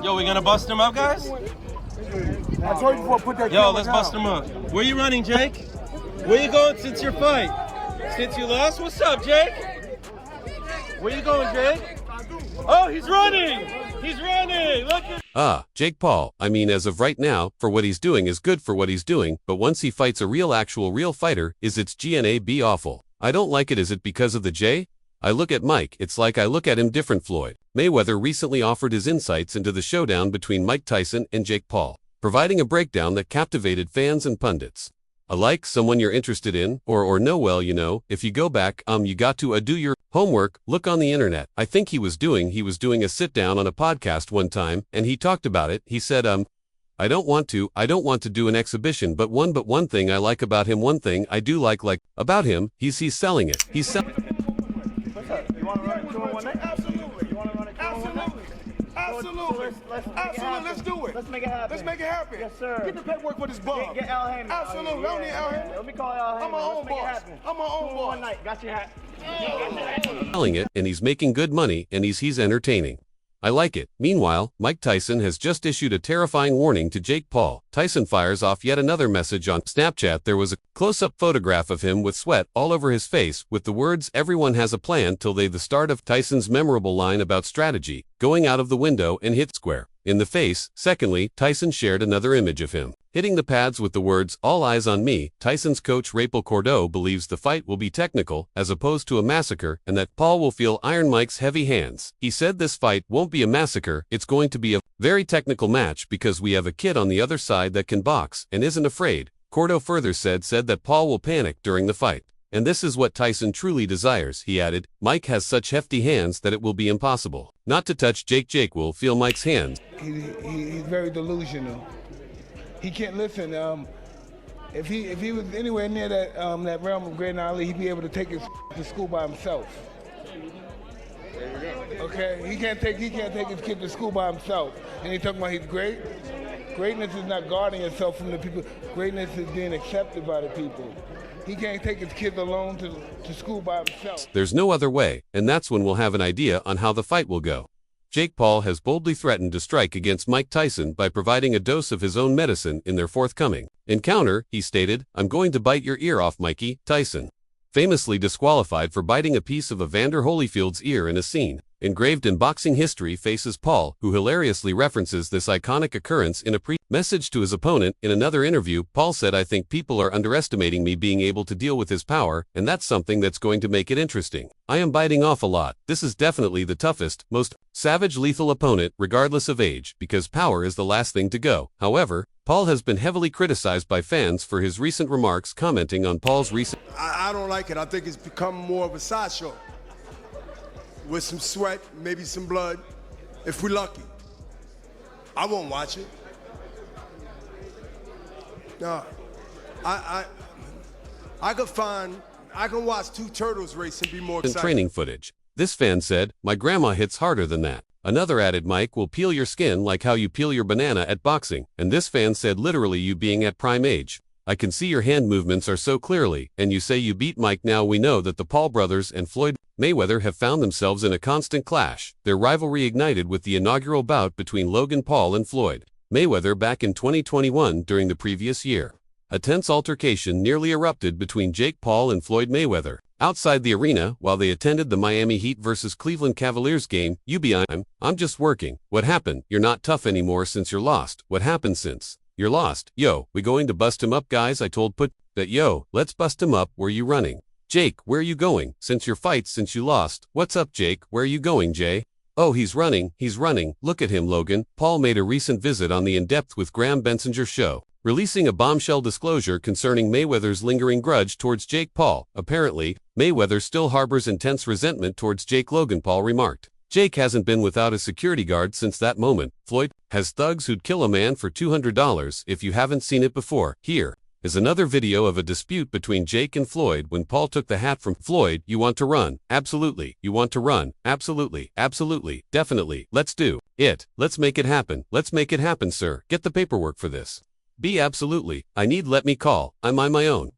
Yo, we gonna bust him up, guys? I told you before, put that Yo, let's bust him up. Where you running, Jake? Where you going since your fight? Since you lost? What's up, Jake? Where you going, Jake? Oh, he's running! He's running! Look at Jake Paul, I mean as of right now, for what he's doing is good for what he's doing, but once he fights a real fighter, is its GNA be awful. I don't like it. Is it because of the J? I look at Mike, it's like I look at him different. Floyd Mayweather recently offered his insights into the showdown between Mike Tyson and Jake Paul, providing a breakdown that captivated fans and pundits. Like someone you're interested in, or know well, you know, if you go back, you got to do your homework, look on the internet. I think he was doing a sit down on a podcast one time, and he talked about it. He said, I don't want to do an exhibition, but one thing I like about him, one thing I do like about him, he's selling it. He's selling. What's up? You want to run a 2-on-1 night? Absolutely. You want to run a 2-on-1 night? Absolutely. Let's do it. Let's make it happen. Let's make it happen. Yes, sir. Get the paperwork for this bum. Get Al Hammond. Absolutely. I don't need Al Hammond. Let me call Al Hammond. I'm my own boss. I'm my own boss. 2-on-1 night. Got your hat. Selling it, and he's making good money, and he's entertaining. I like it. Meanwhile, Mike Tyson has just issued a terrifying warning to Jake Paul. Tyson fires off yet another message on Snapchat. There was a close-up photograph of him with sweat all over his face, with the words, "Everyone has a plan," till the start of Tyson's memorable line about strategy, going out of the window and hit square in the face. Secondly, Tyson shared another image of him hitting the pads with the words, "All eyes on me." Tyson's coach Rapel Cordeaux believes the fight will be technical, as opposed to a massacre, and that Paul will feel Iron Mike's heavy hands. He said this fight won't be a massacre, it's going to be a very technical match because we have a kid on the other side that can box and isn't afraid. Cordeaux further said that Paul will panic during the fight. And this is what Tyson truly desires, he added. Mike has such hefty hands that it will be impossible not to touch Jake. Jake will feel Mike's hands. He's very delusional. He can't listen. If he was anywhere near that realm of great knowledge, he'd be able to take his to school by himself. Okay, he can't take his kid to school by himself. And he talking about he's great. Greatness is not guarding yourself from the people. Greatness is being accepted by the people. He can't take his kids alone to school by himself. There's no other way, and that's when we'll have an idea on how the fight will go. Jake Paul has boldly threatened to strike against Mike Tyson by providing a dose of his own medicine in their forthcoming encounter. He stated, "I'm going to bite your ear off, Mikey." Tyson, famously disqualified for biting a piece of Evander Holyfield's ear in a scene engraved in boxing history, faces Paul, who hilariously references this iconic occurrence in a message to his opponent. In another interview, Paul said, "I think people are underestimating me being able to deal with his power, and that's something that's going to make it interesting. I am biting off a lot. This is definitely the toughest, most savage, lethal opponent, regardless of age, because power is the last thing to go." However, Paul has been heavily criticized by fans for his recent remarks, commenting on Paul's recent... I don't like it. I think it's become more of a sideshow. With some sweat, maybe some blood, if we're lucky. I won't watch it. No, I can watch two turtles race and be more excited. Training footage. This fan said, "My grandma hits harder than that." Another added, "Mike will peel your skin like how you peel your banana at boxing." And this fan said, "Literally you being at prime age. I can see your hand movements are so clearly, and you say you beat Mike." Now we know that the Paul brothers and Floyd Mayweather have found themselves in a constant clash. Their rivalry ignited with the inaugural bout between Logan Paul and Floyd Mayweather back in 2021 during the previous year. A tense altercation nearly erupted between Jake Paul and Floyd Mayweather outside the arena while they attended the Miami Heat versus Cleveland Cavaliers game. I'm just working. What happened? You're not tough anymore since you're lost. What happened since you're lost? Yo, we going to bust him up, guys? I told Put that, yo, let's bust him up. Where you running? Jake, where you going? Since your fight, since you lost. What's up, Jake? Where you going, Jay? Oh, he's running. Look at him, Logan. Paul made a recent visit on the In-Depth with Graham Bensinger show, releasing a bombshell disclosure concerning Mayweather's lingering grudge towards Jake Paul. Apparently, Mayweather still harbors intense resentment towards Jake. Logan Paul remarked, "Jake hasn't been without a security guard since that moment. Floyd has thugs who'd kill a man for $200 if you haven't seen it before." Here is another video of a dispute between Jake and Floyd when Paul took the hat from Floyd. "You want to run? Absolutely. You want to run? Absolutely. Absolutely. Definitely. Let's do it. Let's make it happen. Let's make it happen, sir. Get the paperwork for this. B. Absolutely. I need. Let me call. I'm on my own."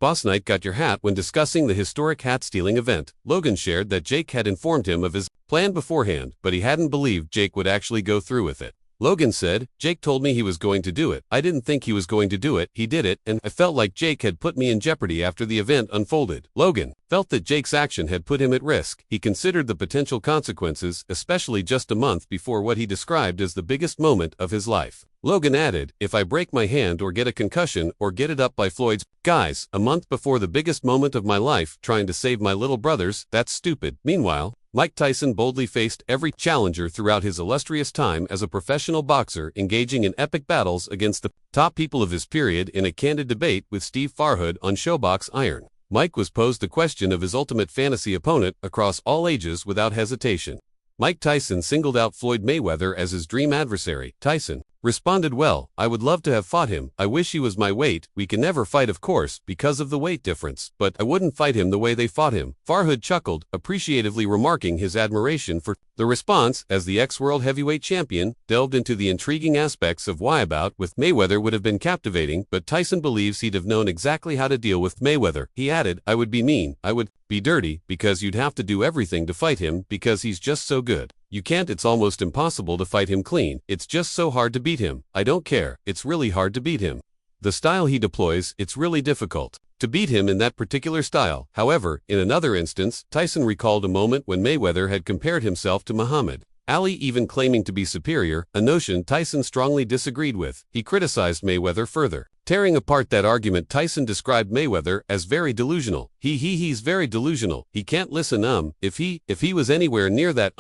Boss Knight got your hat when discussing the historic hat-stealing event. Logan shared that Jake had informed him of his plan beforehand, but he hadn't believed Jake would actually go through with it. Logan said, Jake told me he was going to do it. I didn't think he was going to do it. He did it, and I felt like Jake had put me in jeopardy after the event unfolded. Logan felt that Jake's action had put him at risk. He considered the potential consequences, especially just a month before what he described as the biggest moment of his life. Logan added, if I break my hand or get a concussion or get it up by Floyd's guys, a month before the biggest moment of my life, trying to save my little brothers, that's stupid. Meanwhile, Mike Tyson boldly faced every challenger throughout his illustrious time as a professional boxer, engaging in epic battles against the top people of his period in a candid debate with Steve Farhood on Showbox Iron. Mike was posed the question of his ultimate fantasy opponent across all ages without hesitation. Mike Tyson singled out Floyd Mayweather as his dream adversary. Tyson responded, well, I would love to have fought him. I wish he was my weight. We can never fight, of course, because of the weight difference, but I wouldn't fight him the way they fought him. Farhood chuckled, appreciatively remarking his admiration for the response as the ex-world heavyweight champion delved into the intriguing aspects of why a bout with Mayweather would have been captivating, but Tyson believes he'd have known exactly how to deal with Mayweather. He added, I would be mean, I would be dirty, because you'd have to do everything to fight him because he's just so good. You can't, it's almost impossible to fight him clean. It's just so hard to beat him. I don't care, it's really hard to beat him. The style he deploys, it's really difficult to beat him in that particular style. However, in another instance, Tyson recalled a moment when Mayweather had compared himself to Muhammad Ali, even claiming to be superior, a notion Tyson strongly disagreed with. He criticized Mayweather further. Tearing apart that argument, Tyson described Mayweather as very delusional. He's very delusional. He can't listen. If he was anywhere near that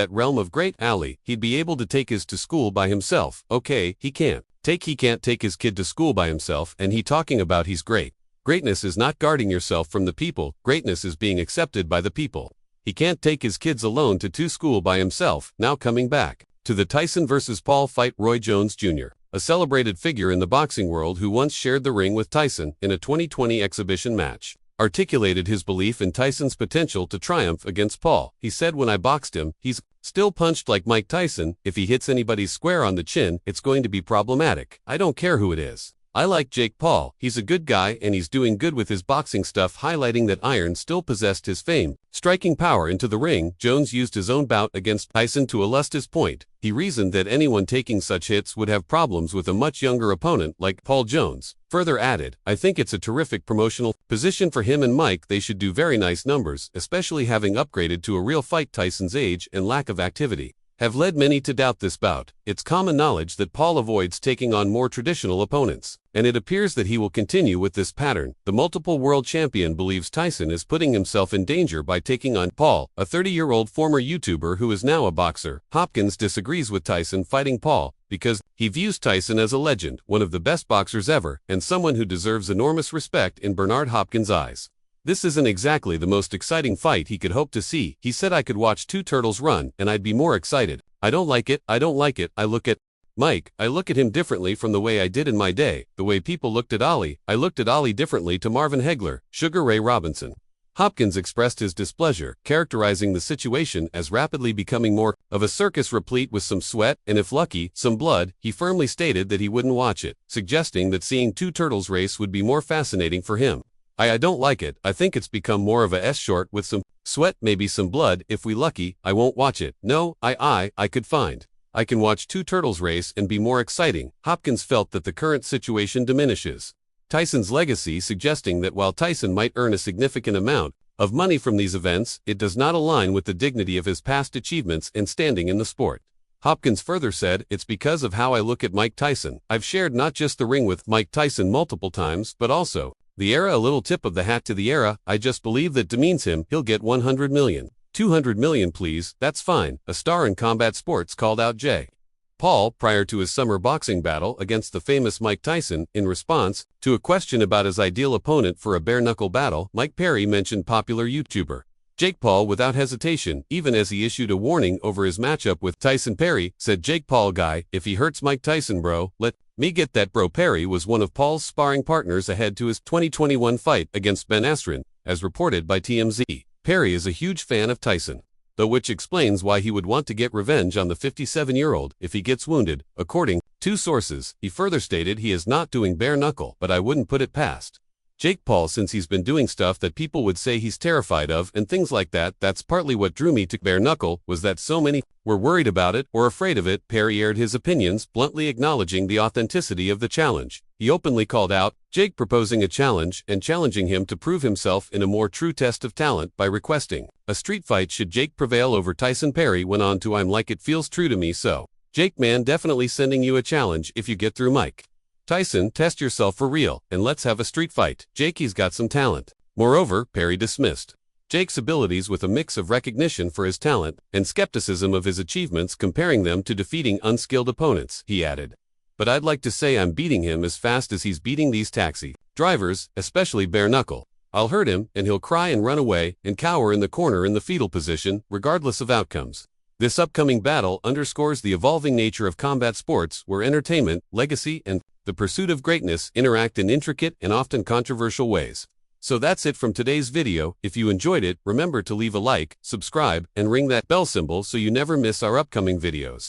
realm of great Ali, he'd be able to take his to school by himself. Okay, he can't take his kid to school by himself, and he talking about he's great. Greatness is not guarding yourself from the people. Greatness is being accepted by the people. He can't take his kids alone to school by himself. Now coming back to the Tyson vs. Paul fight, Roy Jones Jr., a celebrated figure in the boxing world who once shared the ring with Tyson in a 2020 exhibition match, articulated his belief in Tyson's potential to triumph against Paul. He said, when I boxed him, he's still punched like Mike Tyson. If he hits anybody square on the chin, it's going to be problematic. I don't care who it is. I like Jake Paul. He's a good guy and he's doing good with his boxing stuff, highlighting that Iron still possessed his fame. Striking power into the ring, Jones used his own bout against Tyson to illust his point. He reasoned that anyone taking such hits would have problems with a much younger opponent like Paul Jones. Further added, I think it's a terrific promotional position for him and Mike. They should do very nice numbers, especially having upgraded to a real fight. Tyson's age and lack of activity have led many to doubt this bout. It's common knowledge that Paul avoids taking on more traditional opponents, and it appears that he will continue with this pattern. The multiple world champion believes Tyson is putting himself in danger by taking on Paul, a 30-year-old former YouTuber who is now a boxer. Hopkins disagrees with Tyson fighting Paul because he views Tyson as a legend, one of the best boxers ever, and someone who deserves enormous respect in Bernard Hopkins' eyes. This isn't exactly the most exciting fight he could hope to see. He said, I could watch two turtles run and I'd be more excited. I don't like it. I look at Mike. I look at him differently from the way I did in my day. The way people looked at Ali. I looked at Ali differently to Marvin Hagler, Sugar Ray Robinson. Hopkins expressed his displeasure, characterizing the situation as rapidly becoming more of a circus replete with some sweat and, if lucky, some blood. He firmly stated that he wouldn't watch it, suggesting that seeing two turtles race would be more fascinating for him. I don't like it. I think it's become more of a S-short with some sweat, maybe some blood. If we lucky, I won't watch it. No, I can watch two turtles race and be more exciting. Hopkins felt that the current situation diminishes Tyson's legacy, suggesting that while Tyson might earn a significant amount of money from these events, it does not align with the dignity of his past achievements and standing in the sport. Hopkins further said, it's because of how I look at Mike Tyson. I've shared not just the ring with Mike Tyson multiple times, but also the era. A little tip of the hat to the era. I just believe that demeans him. He'll get 100 million. 200 million please, that's fine. A star in combat sports called out Jake Paul prior to his summer boxing battle against the famous Mike Tyson. In response to a question about his ideal opponent for a bare-knuckle battle, Mike Perry mentioned popular YouTuber Jake Paul without hesitation, even as he issued a warning over his matchup with Tyson. Perry said, Jake Paul guy, if he hurts Mike Tyson bro, let me get that bro. Perry was one of Paul's sparring partners ahead to his 2021 fight against Ben Askren, as reported by TMZ. Perry is a huge fan of Tyson, though, which explains why he would want to get revenge on the 57-year-old if he gets wounded, according to sources. He further stated, he is not doing bare knuckle, but I wouldn't put it past Jake Paul, since he's been doing stuff that people would say he's terrified of and things like that. That's partly what drew me to bare knuckle, was that so many were worried about it or afraid of it. Perry aired his opinions, bluntly acknowledging the authenticity of the challenge. He openly called out Jake proposing a challenge and challenging him to prove himself in a more true test of talent by requesting a street fight should Jake prevail over Tyson. Perry went on to, "I'm like, it feels true to me, so Jake, man, definitely sending you a challenge if you get through Mike Tyson, test yourself for real, and let's have a street fight. Jake, he's got some talent." Moreover, Perry dismissed Jake's abilities with a mix of recognition for his talent and skepticism of his achievements, comparing them to defeating unskilled opponents. He added, "But I'd like to say I'm beating him as fast as he's beating these taxi drivers, especially bare knuckle. I'll hurt him, and he'll cry and run away and cower in the corner in the fetal position, regardless of outcomes." This upcoming battle underscores the evolving nature of combat sports, where entertainment, legacy, and the pursuit of greatness interact in intricate and often controversial ways. So that's it from today's video. If you enjoyed it, remember to leave a like, subscribe, and ring that bell symbol so you never miss our upcoming videos.